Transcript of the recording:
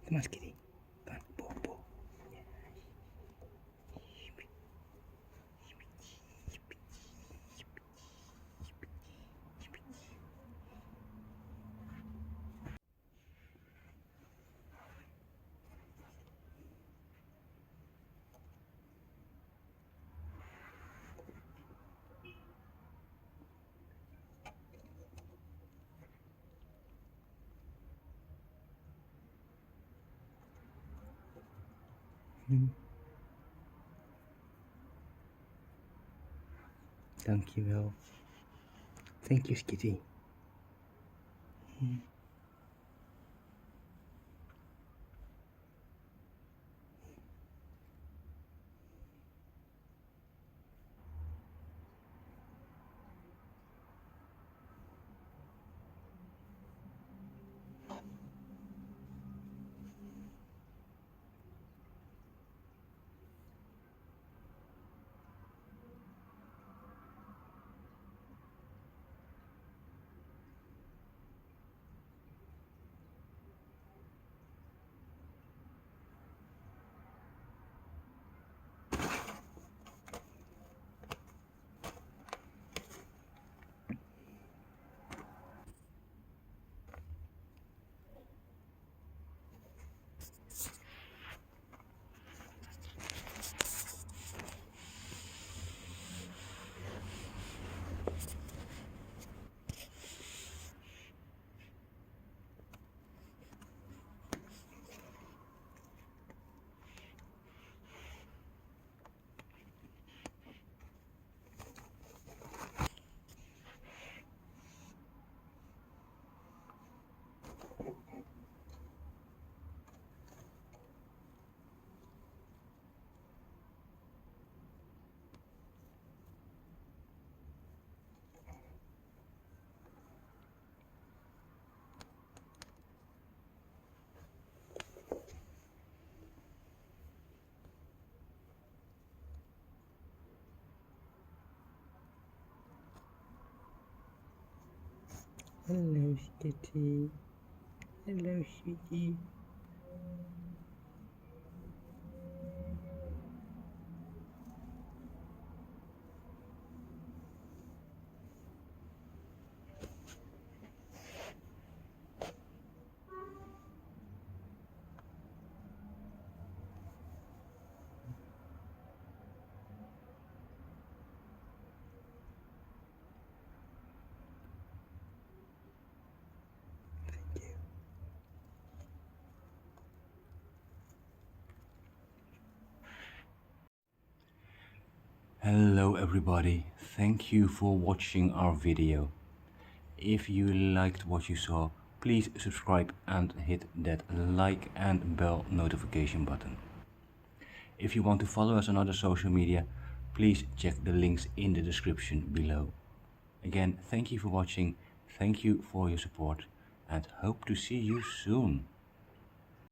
Come on, Skitty. Come on, pull, pull. Dankjewel. Thank you, Skitty. Hello, Skitty. Hello, sweetie. Thank you. Hello everybody, thank you for watching our video. If you liked what you saw, please subscribe and hit that like and bell notification button. If you want to follow us on other social media, please check the links in the description below. Again, thank you for watching, thank you for your support, and hope to see you soon.